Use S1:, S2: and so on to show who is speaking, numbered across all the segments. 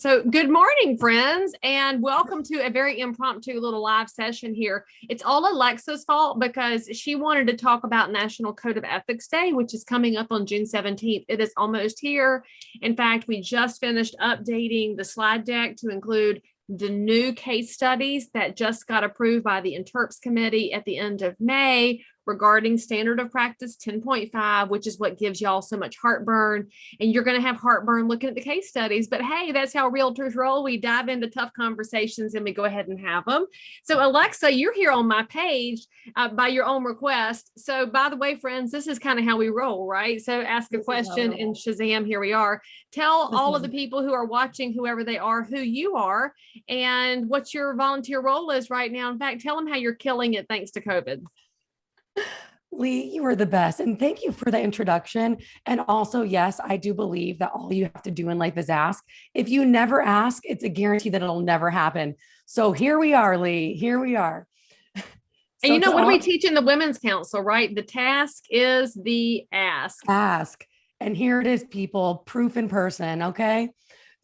S1: So good morning, friends, and welcome to a very impromptu little live session here. It's all Alexa's fault because she wanted to talk about National Code of Ethics Day, which is coming up on June 17th. It is almost here. In fact, we just finished updating the slide deck to include the new case studies that just got approved by the Interps Committee at the end of May regarding standard of practice 10.5, which is what gives y'all so much heartburn. And you're going to have heartburn looking at the case studies. But hey, that's how realtors roll. We dive into tough conversations and we go ahead and have them. So Alexa, you're here on my page by your own request. So by the way, friends, this is kind of how we roll, right? So ask a question and Shazam, here we are. Tell all of the people who are watching, whoever they are, who you are and what your volunteer role is right now. In fact, tell them how you're killing it thanks to COVID.
S2: Leigh, you are the best. And thank you for the introduction. And also, yes, I do believe that all you have to do in life is ask. If you never ask, it's a guarantee that it'll never happen. So here we are, Leigh, here we are.
S1: And you know, what do we teach in the Women's Council, right? The task is the ask.
S2: Ask. And here it is, people, proof in person, okay?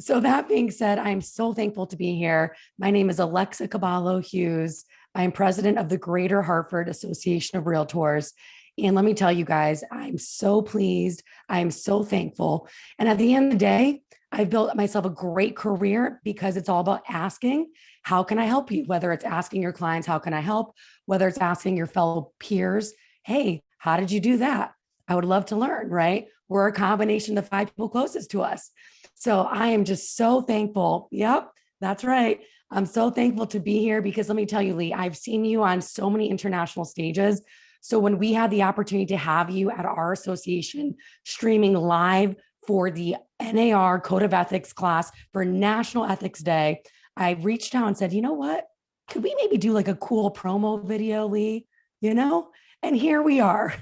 S2: So that being said, I'm so thankful to be here. My name is Alexa Kebalo Hughes. I'm president of the Greater Hartford Association of Realtors. And let me tell you guys, I'm so pleased. I'm so thankful. And at the end of the day, I've built myself a great career because it's all about asking, how can I help you? Whether it's asking your clients, how can I help? Whether it's asking your fellow peers, hey, how did you do that? I would love to learn, right? We're a combination of the 5 people closest to us. So I am just so thankful. Yep, that's right. I'm so thankful to be here because let me tell you, Leigh, I've seen you on so many international stages. So when we had the opportunity to have you at our association streaming live for the NAR Code of Ethics class for National Ethics Day, I reached out and said, you know what? Could we maybe do like a cool promo video, Leigh? You know? And here we are.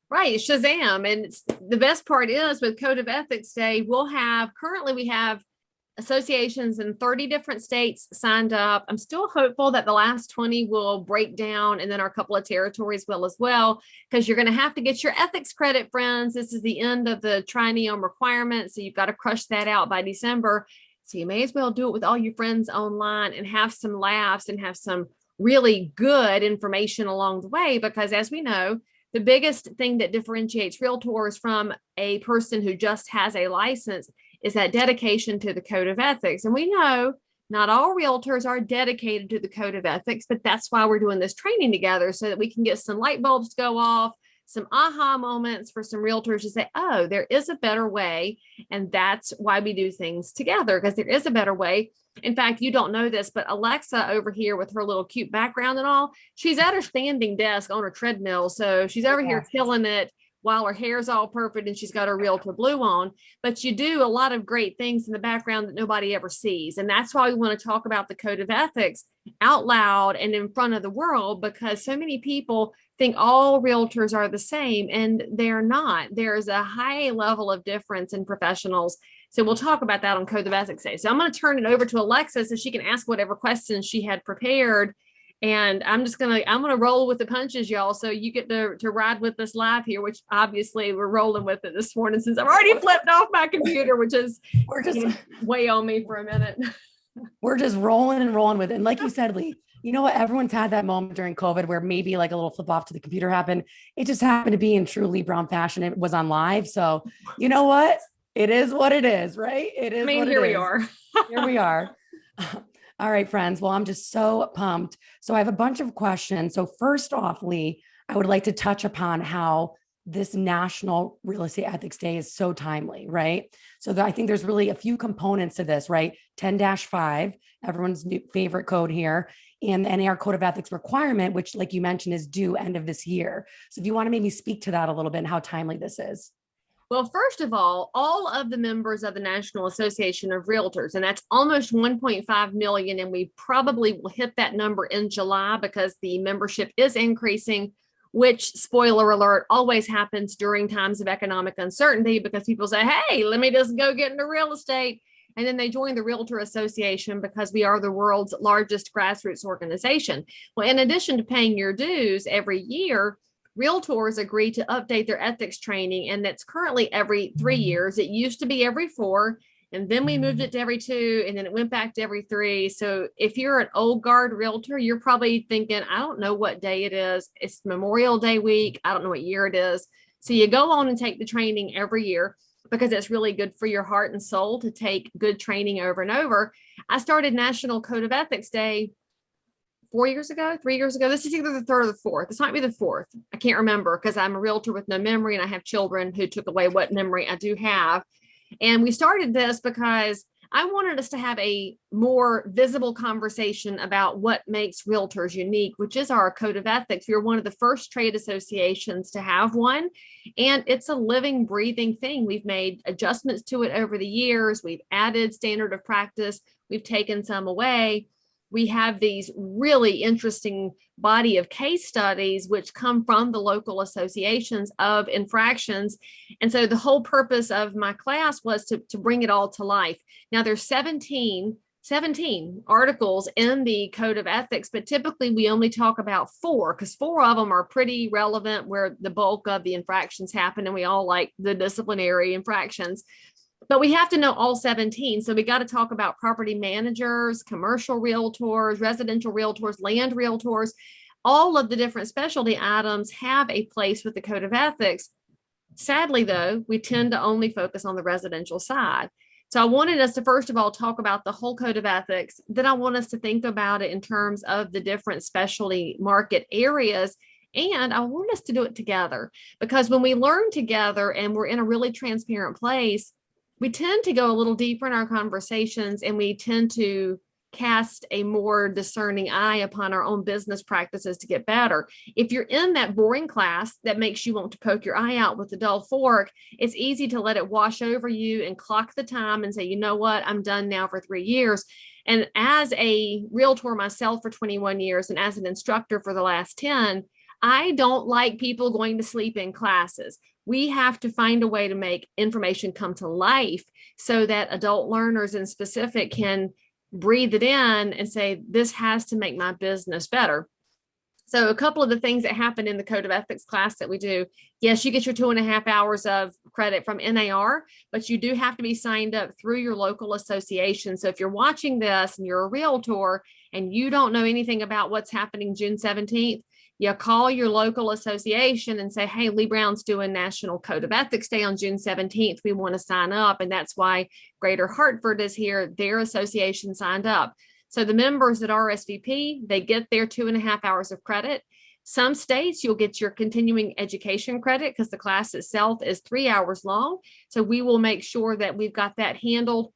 S1: Right, Shazam. And the best part is with Code of Ethics Day, currently we have associations in 30 different states signed up. I'm still hopeful that the last 20 will break down and then our couple of territories will as well, because you're going to have to get your ethics credit, friends. This is the end of the triennium requirement. So you've got to crush that out by December. So you may as well do it with all your friends online and have some laughs and have some really good information along the way, because as we know, the biggest thing that differentiates realtors from a person who just has a license is that dedication to the Code of Ethics. And we know not all realtors are dedicated to the Code of Ethics, but that's why we're doing this training together so that we can get some light bulbs to go off, some aha moments for some realtors to say, oh, there is a better way. And that's why we do things together, because there is a better way. In fact, you don't know this, but Alexa over here with her little cute background and all, she's at her standing desk on her treadmill. So she's over here killing it while her hair's all perfect and she's got her Realtor blue on. But you do a lot of great things in the background that nobody ever sees. And that's why we want to talk about the Code of Ethics out loud and in front of the world, because so many people think all realtors are the same, and they're not. There's a high level of difference in professionals. So we'll talk about that on Code of Ethics Day. So I'm going to turn it over to Alexa so she can ask whatever questions she had prepared. And I'm going to roll with the punches, y'all. So you get to ride with us live here, which obviously we're rolling with it this morning since I've already flipped off my computer, which is way on me for a minute.
S2: We're just rolling and rolling with it. And like you said, Leigh, you know what? Everyone's had that moment during COVID where maybe like a little flip off to the computer happened. It just happened to be in true Leigh Brown fashion. It was on live. So you know what? It is what it is, right? It is.
S1: Here we are.
S2: Here we are. All right, friends. Well, I'm just so pumped. So I have a bunch of questions. So first off, Leigh, I would like to touch upon how this National Real Estate Ethics Day is so timely, right? So I think there's really a few components to this, right? 10-5, everyone's new favorite code here, and the NAR Code of Ethics requirement, which like you mentioned is due end of this year. So do you want to maybe speak to that a little bit and how timely this is?
S1: Well, first of all of the members of the National Association of Realtors, and that's almost 1.5 million, and we probably will hit that number in July because the membership is increasing, which, spoiler alert, always happens during times of economic uncertainty because people say, hey, let me just go get into real estate. And then they join the REALTOR Association because we are the world's largest grassroots organization. Well, in addition to paying your dues every year, realtors agree to update their ethics training, and that's currently every 3 years. It used to be every 4, And then we moved it to every 2, and then it went back to every 3. So if you're an old guard realtor, you're probably thinking, I don't know what day it is. It's Memorial Day week. I don't know what year it is. So you go on and take the training every year because it's really good for your heart and soul to take good training over and over. I started National Code of Ethics Day 4 years ago, 3 years ago. This is either the 3rd or the 4th. This might be the 4th. I can't remember because I'm a realtor with no memory and I have children who took away what memory I do have. And we started this because I wanted us to have a more visible conversation about what makes realtors unique, which is our code of ethics. We're one of the first trade associations to have one, and it's a living, breathing thing. We've made adjustments to it over the years. We've added standard of practice. We've taken some away. We have these really interesting body of case studies which come from the local associations of infractions. And so the whole purpose of my class was to bring it all to life. Now there's 17 articles in the Code of Ethics, but typically we only talk about 4 because 4 of them are pretty relevant where the bulk of the infractions happen, and we all like the disciplinary infractions. But we have to know all 17. So we got to talk about property managers, commercial realtors, residential realtors, land realtors. All of the different specialty items have a place with the Code of Ethics. Sadly, though, we tend to only focus on the residential side. So I wanted us to, first of all, talk about the whole Code of Ethics. Then I want us to think about it in terms of the different specialty market areas. And I want us to do it together, because when we learn together and we're in a really transparent place, we tend to go a little deeper in our conversations, and we tend to cast a more discerning eye upon our own business practices to get better. If you're in that boring class that makes you want to poke your eye out with the dull fork, it's easy to let it wash over you and clock the time and say, you know what, I'm done now for 3 years. And as a realtor myself for 21 years and as an instructor for the last 10, I don't like people going to sleep in classes. We have to find a way to make information come to life so that adult learners in specific can breathe it in and say, this has to make my business better. So a couple of the things that happen in the Code of Ethics class that we do, yes, you get your 2.5 hours of credit from NAR, but you do have to be signed up through your local association. So if you're watching this and you're a realtor and you don't know anything about what's happening June 17th, you call your local association and say, hey, Leigh Brown's doing National Code of Ethics Day on June 17th. We want to sign up. And that's why Greater Hartford is here. Their association signed up. So the members at RSVP, they get their 2.5 hours of credit. Some states, you'll get your continuing education credit because the class itself is 3 hours long. So we will make sure that we've got that handled.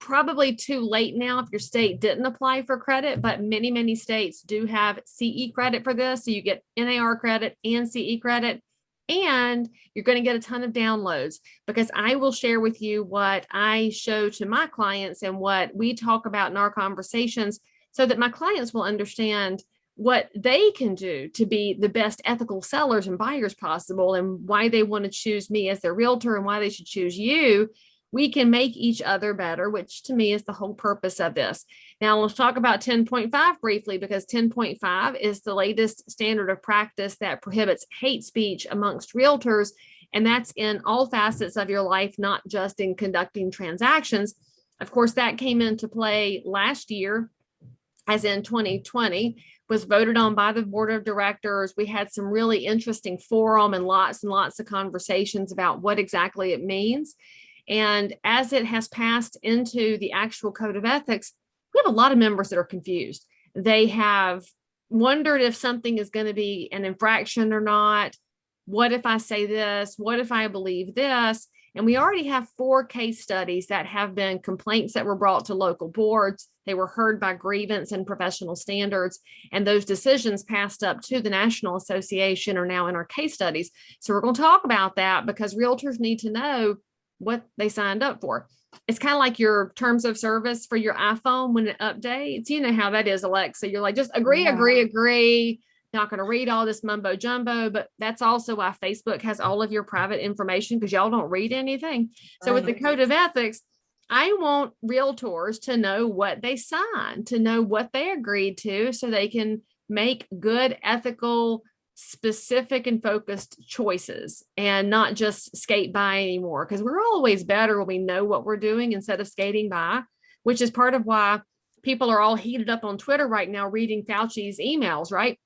S1: Probably too late now if your state didn't apply for credit, but many states do have CE credit for this. So you get NAR credit and CE credit, and you're going to get a ton of downloads because I will share with you what I show to my clients and what we talk about in our conversations so that my clients will understand what they can do to be the best ethical sellers and buyers possible, and why they want to choose me as their realtor and why they should choose you. We can make each other better, which to me is the whole purpose of this. Now let's talk about 10.5 briefly, because 10.5 is the latest standard of practice that prohibits hate speech amongst realtors. And that's in all facets of your life, not just in conducting transactions. Of course, that came into play last year, as in 2020, was voted on by the board of directors. We had some really interesting forum and lots of conversations about what exactly it means. And as it has passed into the actual Code of Ethics, we have a lot of members that are confused. They have wondered if something is going to be an infraction or not. What if I say this? What if I believe this? And we already have 4 case studies that have been complaints that were brought to local boards. They were heard by grievance and professional standards, and those decisions passed up to the National Association are now in our case studies. So we're going to talk about that because realtors need to know what they signed up for. It's kind of like your terms of service for your iPhone when it updates. You know how that is, Alexa. You're like, just agree. Not going to read all this mumbo jumbo, but that's also why Facebook has all of your private information because y'all don't read anything. So with the Code of Ethics, I want realtors to know what they signed, to know what they agreed to, so they can make good, ethical specific and focused choices and not just skate by anymore. Because we're always better when we know what we're doing instead of skating by, which is part of why people are all heated up on Twitter right now reading Fauci's emails, right?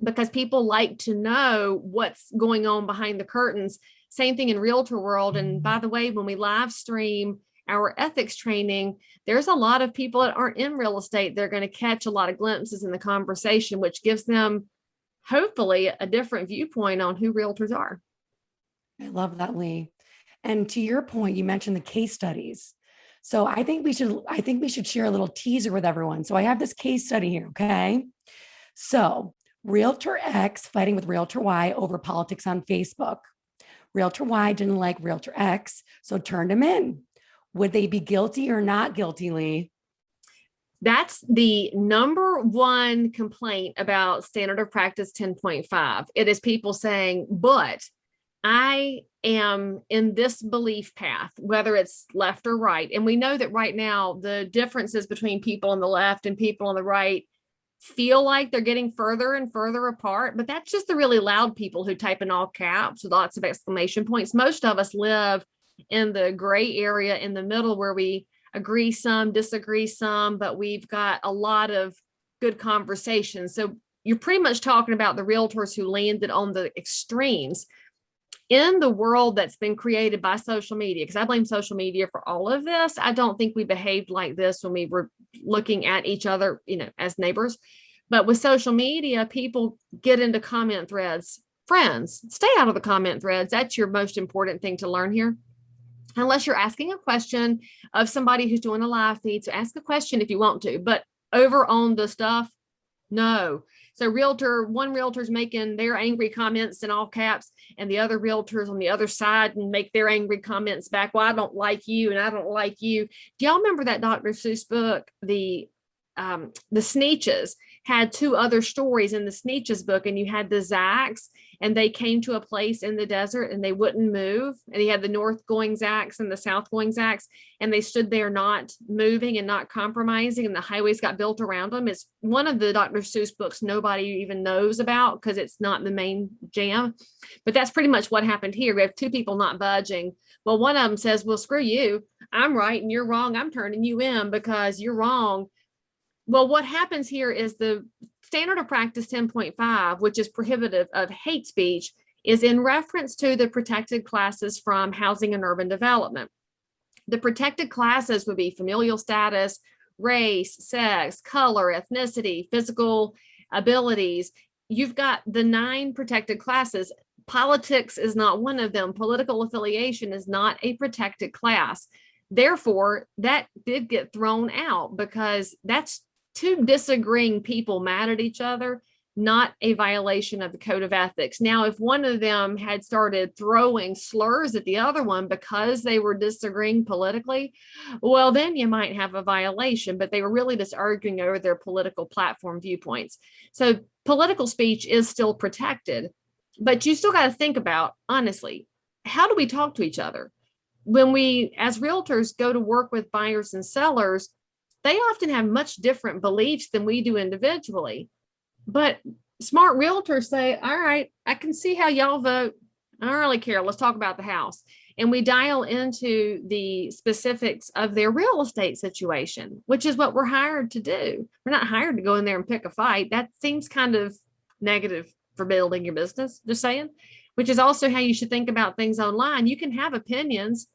S1: Because people like to know what's going on behind the curtains. Same thing in realtor world. And by the way, when we live stream our ethics training, there's a lot of people that aren't in real estate. They're going to catch a lot of glimpses in the conversation, which gives them hopefully a different viewpoint on who realtors are.
S2: I love that, Leigh. And to your point, you mentioned the case studies. So I think we should share a little teaser with everyone. So I have this case study here. Okay. So Realtor X fighting with Realtor Y over politics on Facebook. Realtor Y didn't like Realtor X, so turned him in. Would they be guilty or not guilty, Leigh?
S1: That's the number one complaint about standard of practice 10.5. It is people saying, but I am in this belief path, whether it's left or right. And we know that right now, the differences between people on the left and people on the right feel like they're getting further and further apart, but that's just the really loud people who type in all caps with lots of exclamation points. Most of us live in the gray area in the middle where we agree some, disagree some, but we've got a lot of good conversations. So you're pretty much talking about the realtors who landed on the extremes in the world that's been created by social media, because I blame social media for all of this. I don't think we behaved like this when we were looking at each other, as neighbors. But with social media, people get into comment threads. Friends, stay out of the comment threads. That's your most important thing to learn here. Unless you're asking a question of somebody who's doing a live feed. So ask a question if you want to, but over on the stuff, no. So one realtor's making their angry comments in all caps, and the other realtors on the other side and make their angry comments back. Well, I don't like you and I don't like you. Do y'all remember that Dr. Seuss book, the Sneetches? Had two other stories in the Sneetches book, and you had the Zacks, and they came to a place in the desert and they wouldn't move. And he had the north going Zacks and the south going Zacks, and they stood there not moving and not compromising, and the highways got built around them. It's one of the Dr. Seuss books nobody even knows about because it's not the main jam. But that's pretty much what happened here. We have two people not budging. Well, one of them says, well, screw you. I'm right and you're wrong. I'm turning you in because you're wrong. Well, what happens here is the standard of practice 10.5, which is prohibitive of hate speech, is in reference to the protected classes from housing and urban development. The protected classes would be familial status, race, sex, color, ethnicity, physical abilities. You've got the 9 protected classes. Politics is not one of them. Political affiliation is not a protected class. Therefore, that did get thrown out because that's two disagreeing people mad at each other, not a violation of the code of ethics. Now, if one of them had started throwing slurs at the other one because they were disagreeing politically, well, then you might have a violation, but they were really just arguing over their political platform viewpoints. So political speech is still protected, but you still got to think about, honestly, how do we talk to each other? When we, as realtors, go to work with buyers and sellers, they often have much different beliefs than we do individually. But smart realtors say, all right, I can see how y'all vote. I don't really care. Let's talk about the house. And we dial into the specifics of their real estate situation, which is what we're hired to do. We're not hired to go in there and pick a fight. That seems kind of negative for building your business, just saying, which is also how you should think about things online. You can have opinions.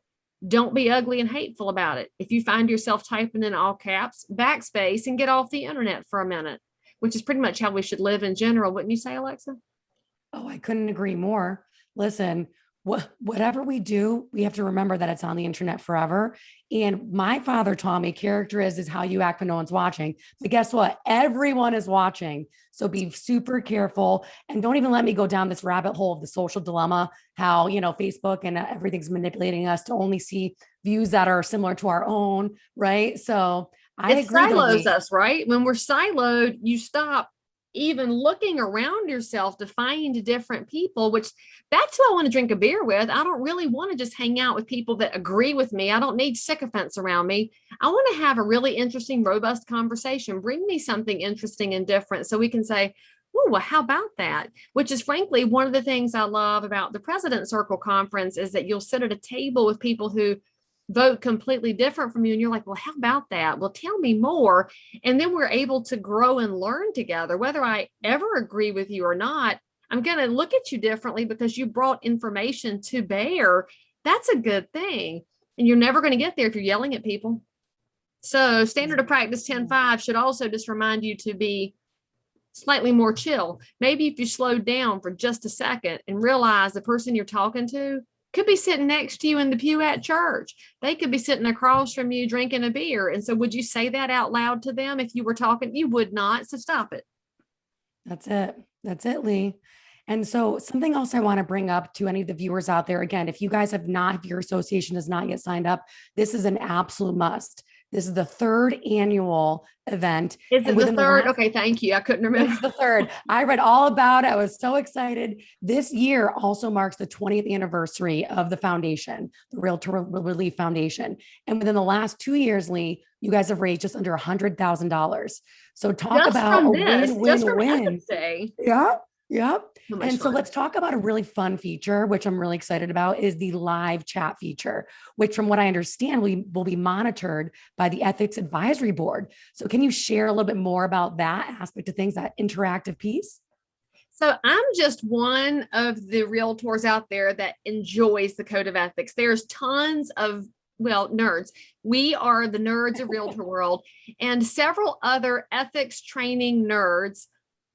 S1: Don't be ugly and hateful about it. If you find yourself typing in all caps, backspace and get off the internet for a minute, which is pretty much how we should live in general. Wouldn't you say, Alexa?
S2: Oh, I couldn't agree more. Listen, whatever we do, we have to remember that it's on the internet forever. And my father taught me character is how you act when no one's watching. But guess what? Everyone is watching. So be super careful and don't even let me go down this rabbit hole of the social dilemma, how, Facebook and everything's manipulating us to only see views that are similar to our own. Right. So I
S1: It
S2: agree.
S1: silos us, right? When we're siloed, you stop even looking around yourself to find different people, which that's who I want to drink a beer with. I don't really want to just hang out with people that agree with me. I don't need sycophants around me. I want to have a really interesting, robust conversation. Bring me something interesting and different so we can say, Oh, well, how about that? Which is frankly one of the things I love about the President's Circle Conference is that you'll sit at a table with people who vote completely different from you. And you're like, well, how about that? Well, tell me more. And then we're able to grow and learn together. Whether I ever agree with you or not, I'm going to look at you differently because you brought information to bear. That's a good thing. And you're never going to get there if you're yelling at people. So standard of practice 10.5 should also just remind you to be slightly more chill. Maybe if you slow down for just a second and realize the person you're talking to could be sitting next to you in the pew at church. They could be sitting across from you drinking a beer. And so would you say that out loud to them if you were talking? You would not. So stop it.
S2: That's it. That's it, Leigh. And so something else I want to bring up to any of the viewers out there, again, if you guys have not, if your association has not yet signed up, this is an absolute must. This is the third annual event.
S1: Is it the third? Okay, thank you. I couldn't remember.
S2: It's the third. I read all about it. I was so excited. This year also marks the 20th anniversary of the foundation, the REALTOR Relief Foundation. And within the last 2 years, Leigh, you guys have raised just under $100,000. So talk about a win-win-win. Yeah. Yep. And so let's talk about a really fun feature, which I'm really excited about, is the live chat feature, which from what I understand, will be monitored by the Ethics Advisory Board. So can you share a little bit more about that aspect of things, that interactive piece?
S1: So I'm just one of the realtors out there that enjoys the code of ethics. There's tons of, well, nerds. We are the nerds of realtor world, and several other ethics training nerds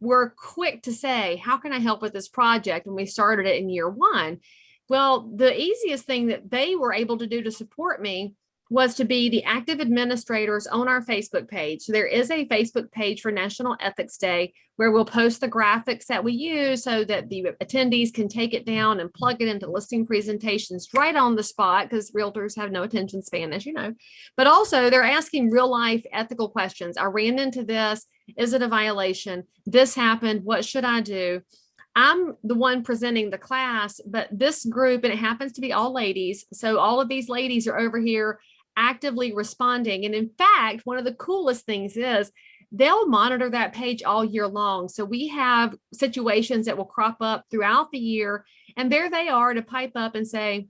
S1: were quick to say, how can I help with this project? And we started it in year one. Well, the easiest thing that they were able to do to support me was to be the active administrators on our Facebook page. So there is a Facebook page for National Ethics Day where we'll post the graphics that we use so that the attendees can take it down and plug it into listing presentations right on the spot, because realtors have no attention span, as you know. But also they're asking real life ethical questions. I ran into this. Is it a violation? This happened. What should I do? I'm the one presenting the class, but this group, and it happens to be all ladies. So all of these ladies are over here actively responding. And in fact, one of the coolest things is they'll monitor that page all year long. So we have situations that will crop up throughout the year, and there they are to pipe up and say,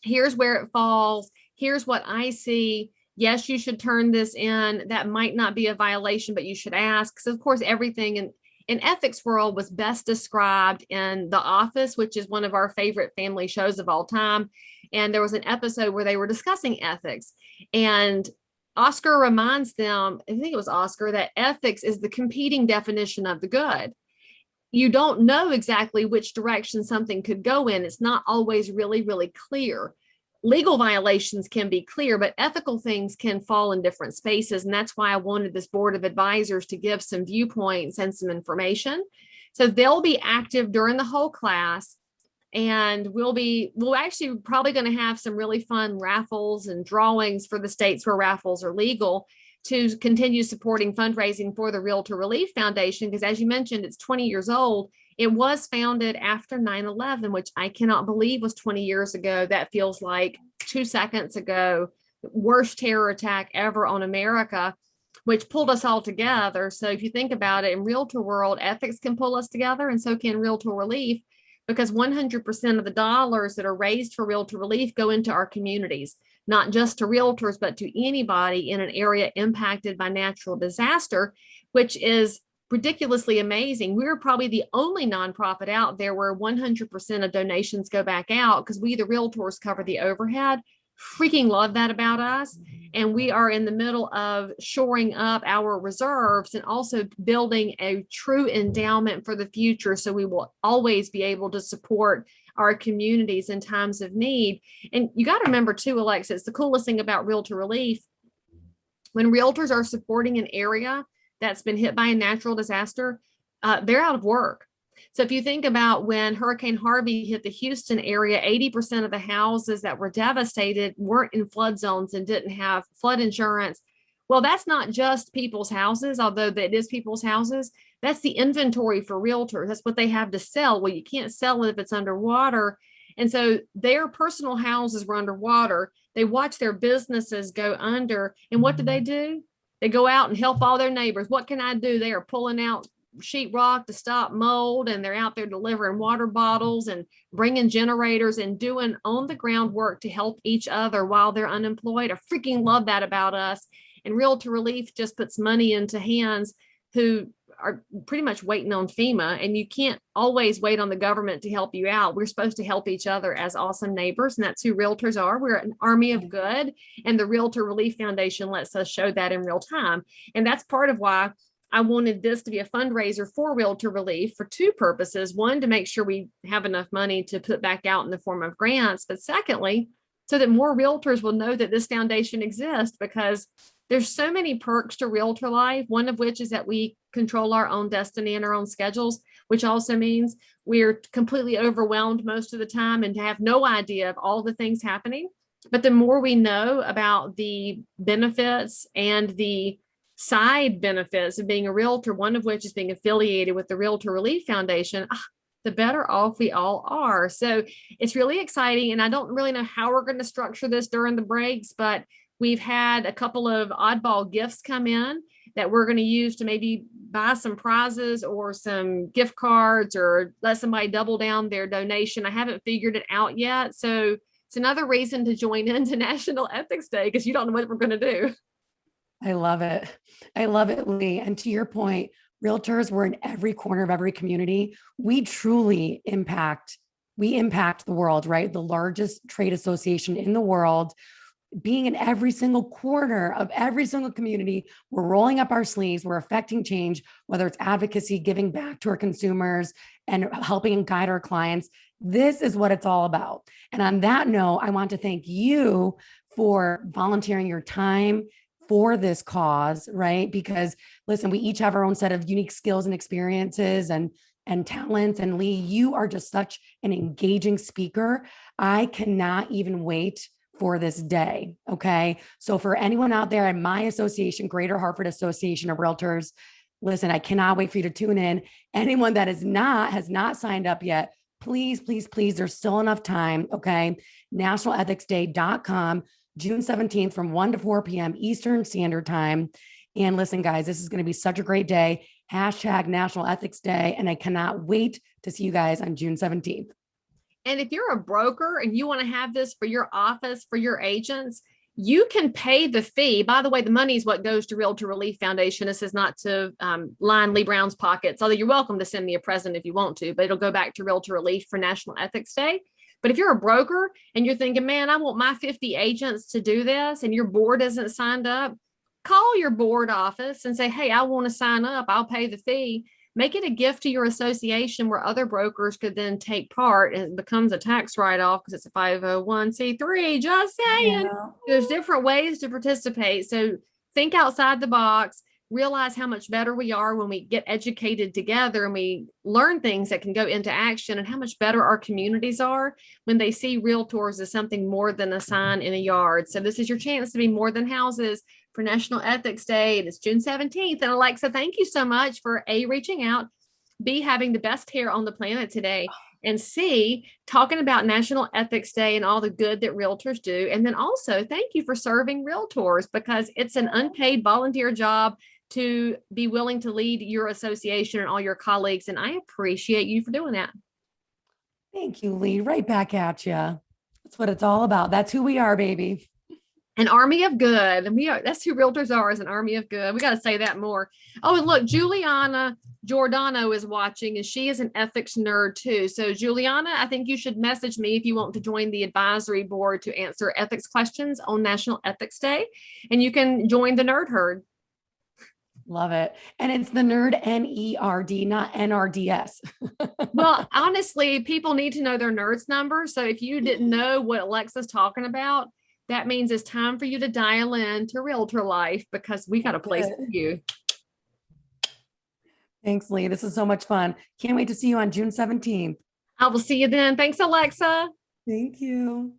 S1: here's where it falls. Here's what I see. Yes, you should turn this in. That might not be a violation, but you should ask. So of course, everything in ethics world was best described in The Office, which is one of our favorite family shows of all time. And there was an episode where they were discussing ethics, and Oscar reminds them, I think it was Oscar, that ethics is the competing definition of the good. You don't know exactly which direction something could go in. It's not always really, really clear. Legal violations can be clear, but ethical things can fall in different spaces. And that's why I wanted this board of advisors to give some viewpoints and some information. So they'll be active during the whole class. And we'll actually probably going to have some really fun raffles and drawings for the states where raffles are legal to continue supporting fundraising for the REALTOR Relief Foundation. Because as you mentioned, it's 20 years old. It was founded after 9/11, which I cannot believe was 20 years ago. That feels like 2 seconds ago. Worst terror attack ever on America, which pulled us all together. So if you think about it, in realtor world, ethics can pull us together, and so can REALTOR Relief, because 100% of the dollars that are raised for REALTOR Relief go into our communities, not just to realtors, but to anybody in an area impacted by natural disaster, which is ridiculously amazing. We're probably the only nonprofit out there where 100% of donations go back out, because we, the realtors, cover the overhead. Freaking love that about us. And we are in the middle of shoring up our reserves and also building a true endowment for the future. So we will always be able to support our communities in times of need. And you got to remember too, Alexis, the coolest thing about REALTOR Relief, when realtors are supporting an area that's been hit by a natural disaster, they're out of work. So if you think about when Hurricane Harvey hit the Houston area, 80% of the houses that were devastated weren't in flood zones and didn't have flood insurance. Well, that's not just people's houses, although it is people's houses. That's the inventory for realtors. That's what they have to sell. Well, you can't sell it if it's underwater. And so their personal houses were underwater. They watched their businesses go under. And what do? They go out and help all their neighbors. What can I do? They are pulling out sheetrock to stop mold, and they're out there delivering water bottles and bringing generators and doing on the ground work to help each other while they're unemployed. I freaking love that about us. And Realtor Relief just puts money into hands who are pretty much waiting on FEMA, and you can't always wait on the government to help you out. We're supposed to help each other as awesome neighbors, and that's who realtors are. We're an army of good, and the Realtor Relief Foundation lets us show that in real time. And that's part of why I wanted this to be a fundraiser for Realtor Relief for two purposes. One, to make sure we have enough money to put back out in the form of grants, but secondly, so that more realtors will know that this foundation exists, because there's so many perks to realtor life, one of which is that we control our own destiny and our own schedules, which also means we're completely overwhelmed most of the time and have no idea of all the things happening. But the more we know about the benefits and the side benefits of being a realtor, one of which is being affiliated with the Realtor Relief Foundation, the better off we all are. So it's really exciting. And I don't really know how we're going to structure this during the breaks, but we've had a couple of oddball gifts come in that we're going to use to maybe buy some prizes or some gift cards or let somebody double down their donation. I haven't figured it out yet. So it's another reason to join into National Ethics Day, because you don't know what we're going to do.
S2: I love it. I love it, Leigh. And to your point, realtors, we're in every corner of every community. We truly impact the world, right? The largest trade association in the world, being in every single corner of every single community. We're rolling up our sleeves. We're affecting change, whether it's advocacy, giving back to our consumers, and helping and guide our clients. This is what it's all about. And on that note, I want to thank you for volunteering your time for this cause, right? Because listen, we each have our own set of unique skills and experiences and talents. And Leigh, you are just such an engaging speaker. I cannot even wait for this day. Okay. So for anyone out there in my association, Greater Hartford Association of Realtors, listen, I cannot wait for you to tune in. Anyone that has not signed up yet, please, please, please, there's still enough time. Okay. nationalethicsday.com, June 17th from 1 to 4 p.m. Eastern Standard Time. And listen, guys, this is going to be such a great day. Hashtag National Ethics Day. And I cannot wait to see you guys on June 17th.
S1: And if you're a broker and you want to have this for your office, for your agents, you can pay the fee. By the way, the money is what goes to Realtor Relief Foundation. This is not to line Leigh Brown's pockets, although you're welcome to send me a present if you want to, but it'll go back to Realtor Relief for National Ethics Day. But if you're a broker and you're thinking, man, I want my 50 agents to do this, and your board isn't signed up, call your board office and say, hey, I want to sign up. I'll pay the fee. Make it a gift to your association where other brokers could then take part, and it becomes a tax write-off because it's a 501c3. Just saying. Yeah. There's different ways to participate. So think outside the box, realize how much better we are when we get educated together and we learn things that can go into action, and how much better our communities are when they see realtors as something more than a sign in a yard. So this is your chance to be more than houses for National Ethics Day. It's June 17th. And Alexa, thank you so much for A, reaching out, B, having the best hair on the planet today, and C, talking about National Ethics Day and all the good that realtors do. And then also thank you for serving realtors, because it's an unpaid volunteer job to be willing to lead your association and all your colleagues. And I appreciate you for doing that.
S2: Thank you, Leigh. Right back at you. That's what it's all about. That's who we are, baby.
S1: An army of good. And that's who realtors are, is an army of good. We got to say that more. Oh, and look, Juliana Giordano is watching, and she is an ethics nerd too. So Juliana, I think you should message me if you want to join the advisory board to answer ethics questions on National Ethics Day, and you can join the nerd herd.
S2: Love it. And it's the nerd, NERD, not NRDS.
S1: Well, honestly, people need to know their NERDS number. So if you didn't know what Alexa's talking about, that means it's time for you to dial in to Realtor Life, because we got a place for you.
S2: Thanks, Leigh. This is so much fun. Can't wait to see you on June 17th.
S1: I will see you then. Thanks, Alexa.
S2: Thank you.